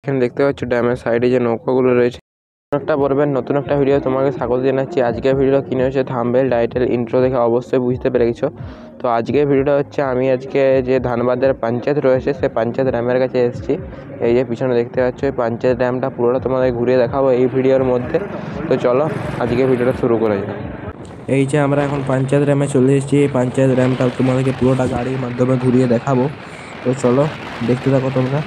এখানে দেখতে পাচ্ছ ড্যামের সাইডে যে নৌকাগুলো রয়েছে। একটা পড়বেন নতুন একটা ভিডিও তোমাকে স্বাগত জানাচ্ছি। আজকের ভিডিওটা কিনে হচ্ছে থাম্বনেল টাইটেল ইন্ট্রো দেখে অবশ্যই বুঝতে পেরে গেছো। তো আজকের ভিডিওটা হচ্ছে আমি আজকে যে ধানবাদের পঞ্চায়েত রয়েছে সেই পঞ্চায়েত ড্যামের কাছে এসেছি। এই যে পিছনে দেখতে পাচ্ছ এই পঞ্চায়েত ড্যামটা পুরোটা তোমাদের ঘুরিয়ে দেখাবো এই ভিডিওর মধ্যে। তো চলো আজকে ভিডিওটা শুরু করা যাক। এই যে আমরা এখন পঞ্চায়েত ড্যামে চলে এসেছি। এই পঞ্চায়েত ড্যামটা তোমাদেরকে পুরোটা গাড়ির মাধ্যমে ঘুরিয়ে দেখাবো। তো চলো দেখতে থাকো তোমরা।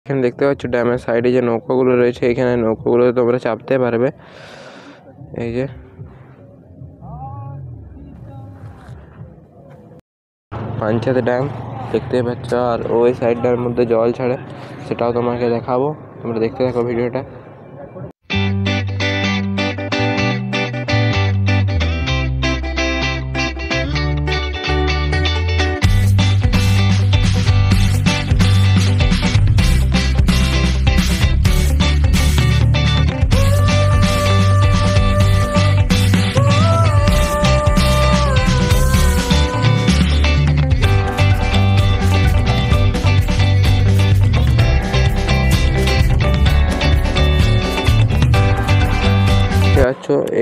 এখানে দেখতে পাচ্ছ ড্যামের সাইডে যে নৌকাগুলো রয়েছে, এখানে নৌকাগুলো তোমরা চাপতে পারবে। এই যে পঞ্চায়েত ড্যাম দেখতে পাচ্ছ, আর ওই সাইডটার মধ্যে জল ছাড়ে সেটাও তোমাকে দেখাবো। তোমরা দেখতে থাকো ভিডিওটা।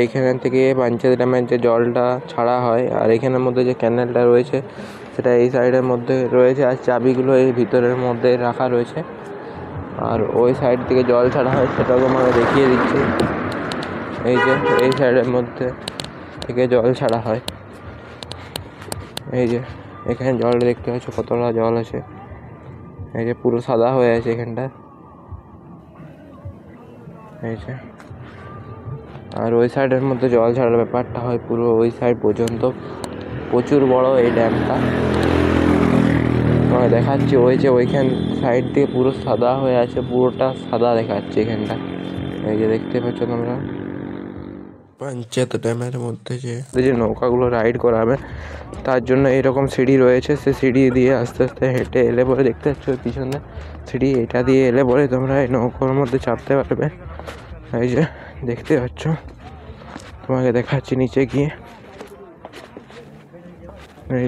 এইখান থেকে পঞ্চায়েত ড্যামের যে জলটা ছাড়া হয়, আর এখানের মধ্যে যে ক্যানেলটা রয়েছে সেটা এই সাইডের মধ্যে রয়েছে, আর চাবিগুলো এই ভিতরের মধ্যে রাখা রয়েছে। আর ওই সাইড থেকে জল ছাড়া হয় সেটাও তোমাকে দেখিয়ে দিচ্ছি। এই যে এই সাইডের মধ্যে থেকে জল ছাড়া হয়। এই যে এখানে জল দেখতে পাচ্ছ কতটা জল আছে। এই যে পুরো সাদা হয়ে আছে এখানটা। এই যে আর ওই সাইডের মধ্যে জল ছাড়ার ব্যাপারটা হয় পুরো ওই সাইড পর্যন্ত। প্রচুর বড় এই ড্যামটা তোমাকে দেখাচ্ছি। ওই যে ওইখান সাইড দিয়ে পুরো সাদা হয়ে আছে, পুরোটা সাদা দেখাচ্ছে এখানটা। এই যে দেখতে পাচ্ছ তোমরা পঞ্চায়েত ড্যামের মধ্যে যে নৌকাগুলো রাইড করাবে তার জন্য এরকম সিঁড়ি রয়েছে। সে সিঁড়ি দিয়ে আস্তে আস্তে হেঁটে এলে পরে দেখতে পাচ্ছ পিছনে সিঁড়ি, এটা দিয়ে এলে পরে তোমরা এই নৌকার মধ্যে চাপতে পারবে। এই যে দেখতে পাচ্ছ, তোমাকে দেখাচ্ছি নিচে গিয়ে। এই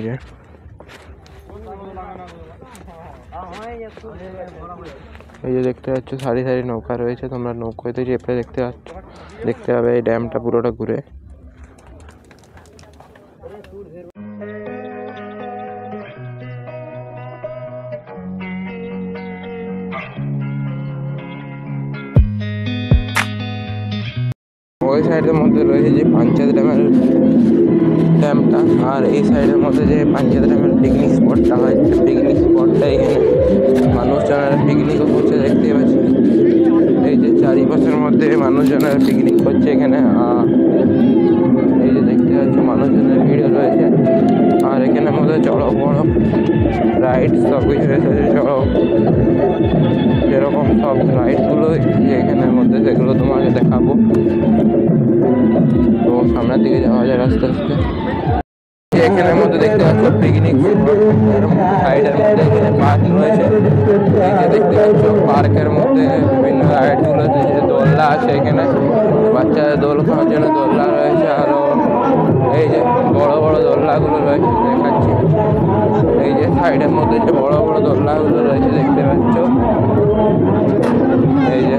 যে দেখতে পাচ্ছ সারি সারি নৌকা রয়েছে। তোমরা নৌকাতে চেপে দেখতে পাবে এই ড্যামটা পুরোটা ঘুরে। ওই সাইডের মধ্যে রয়েছে যে পঞ্চায়েত ড্যামটা, আর এই সাইডের মধ্যে যে পঞ্চায়েত ড্যামের পিকনিক স্পটটা হয়, পিকনিক স্পটটা এখানে মানুষজনেরা পিকনিকও করছে দেখতে পাচ্ছি। এই যে চারিপাশের মধ্যে মানুষজনেরা পিকনিক করছে এখানে। এই যে দেখতে পাচ্ছ মানুষজনের ভিড় রয়েছে। আর এখানের মধ্যে চড়ো বড় রাইড সব কিছু এসেছে, চড়ো যেরকম সব রাইডগুলো এখানের মধ্যে সেগুলো তোমাকে দেখাবো। তো সামনের দিকে যাওয়া যায় আস্তে আস্তে। এখানের মধ্যে দেখতে পাচ্ছ পিকনিক সাইডের মধ্যে এখানে পার্ক রয়েছে। এই যে দেখতে পাচ্ছ পার্কের মধ্যে বিভিন্ন রাইডগুলো যে দোলনা আছে, এখানে বাচ্চাদের দোল খাওয়ার জন্য দোলনা রয়েছে। আরও এই যে বড় বড় দোলনাগুলো রয়েছে দেখাচ্ছি। এই যে সাইডের মধ্যে যে বড় বড় দোলনাগুলো রয়েছে দেখতে পাচ্ছ। এই যে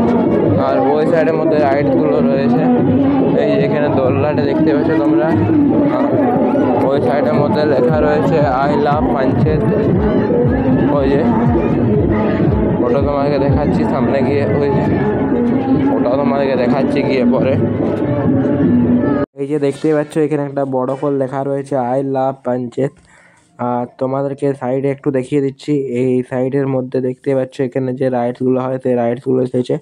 আর ওই সাইডের মধ্যে রাইডগুলো রয়েছে। এই যে এখানে দোলনাটা দেখতে পাচ্ছ তোমরা। ওই সাইডের মধ্যে লেখা রয়েছে আই লাভ পাঞ্চেত। ওই যে ওটা তোমাকে দেখাচ্ছি সামনে গিয়ে, ওই যে ওটাও তোমাদেরকে দেখাচ্ছি গিয়ে পরে। এই যে দেখতেই পাচ্ছ এখানে একটা বড় করে লেখা রয়েছে আই লাভ পাঞ্চেত। আর তোমাদেরকে সাইডে একটু দেখিয়ে দিচ্ছি, এই সাইডের মধ্যে দেখতে পাচ্ছ এখানে যে রাইডসগুলো হয় সেই রাইডসগুলো এসেছে।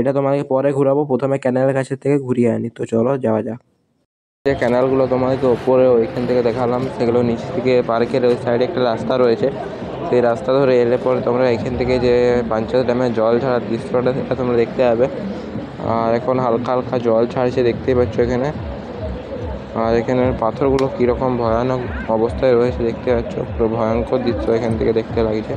এটা তোমাদেরকে পরে ঘুরাবো, প্রথমে ক্যানেলের কাছে থেকে ঘুরিয়ে আনি। তো চলো যাওয়া যাক। যে ক্যানেলগুলো তোমাদেরকে ওপরে ওইখান থেকে দেখালাম, সেগুলো নিচ থেকে পার্কের ওই সাইডে একটা রাস্তা রয়েছে, সেই রাস্তা ধরে এলে পরে তোমরা এখান থেকে যে পাঞ্চেত ড্যামে জল ছাড়ার দৃশ্যটা সেটা তোমরা দেখতে পাবে। আর এখন হালকা হালকা জল ছাড়ছে দেখতেই পাচ্ছ এখানে। আর এখানে পাথরগুলো কীরকম ভয়ানক অবস্থায় রয়েছে দেখতে পাচ্ছ, পুরো ভয়ঙ্কর দৃশ্য এখান থেকে দেখতে লাগছে।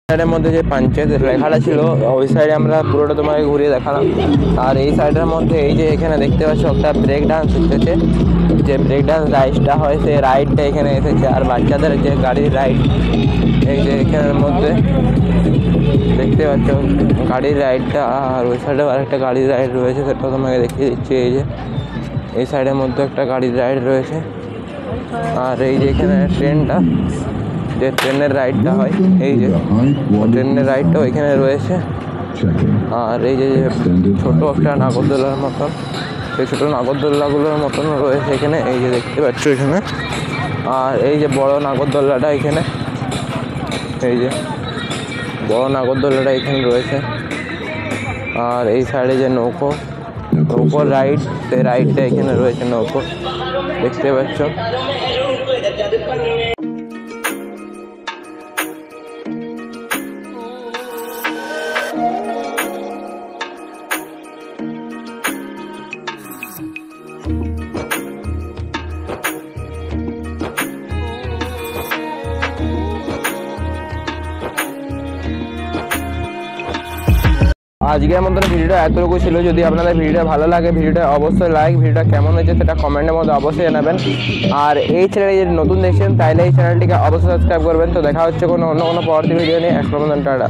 সাইডের মধ্যে যে পাঞ্চেত লেখাটা ছিল ওই সাইডে আমরা পুরোটা তোমাকে ঘুরিয়ে দেখালাম। আর এই সাইডের মধ্যে এই যে এখানে দেখতে পাচ্ছ একটা ব্রেক ডান্স এসেছে, যে ব্রেক ডান্স রাইডটা হয় সেই রাইডটা এখানে এসেছে। আর বাচ্চাদের যে গাড়ির রাইড, এই যে এখানের মধ্যে দেখতে পাচ্ছ গাড়ির রাইডটা। আর ওই সাইডে আরেকটা গাড়ির রাইড রয়েছে, সেটা তোমাকে দেখিয়ে দিচ্ছি। এই যে এই সাইডের মধ্যে একটা গাড়ির রাইড রয়েছে। আর এই যে এখানে ট্রেনটা, যে ট্রেনের রাইডটা হয়, এই যে ট্রেনের রাইডটাও এখানে রয়েছে। আর এই যে ছোটো একটা নাগরদোলার মতন, সেই ছোটো নাগরদোলাগুলোর মতন রয়েছে এখানে, এই যে দেখতে পাচ্ছ এখানে। আর এই যে বড় নাগরদোলাটা এখানে, এই যে বড় নাগরদোলাটা এখানে রয়েছে। আর এই সাইডে যে নৌকো রাইড, সেই রাইডটা এখানে রয়েছে, নৌকো দেখতে পাচ্ছ। আজকের মতন ভিডিওটা এতটুকু ছিল। যদি আপনাদের ভিডিওটা ভালো লাগে, ভিডিওটা অবশ্যই লাইক, ভিডিওটা কেমন হয়েছে সেটা কমেন্টের মধ্যে অবশ্যই জানাবেন। আর এই চ্যানেলে যদি নতুন দেখছেন তাহলে এই চ্যানেলটিকে অবশ্যই সাবস্ক্রাইব করবেন। তো দেখা হচ্ছে অন্য কোনো পরবর্তী ভিডিও নিয়ে। এখন টাটা।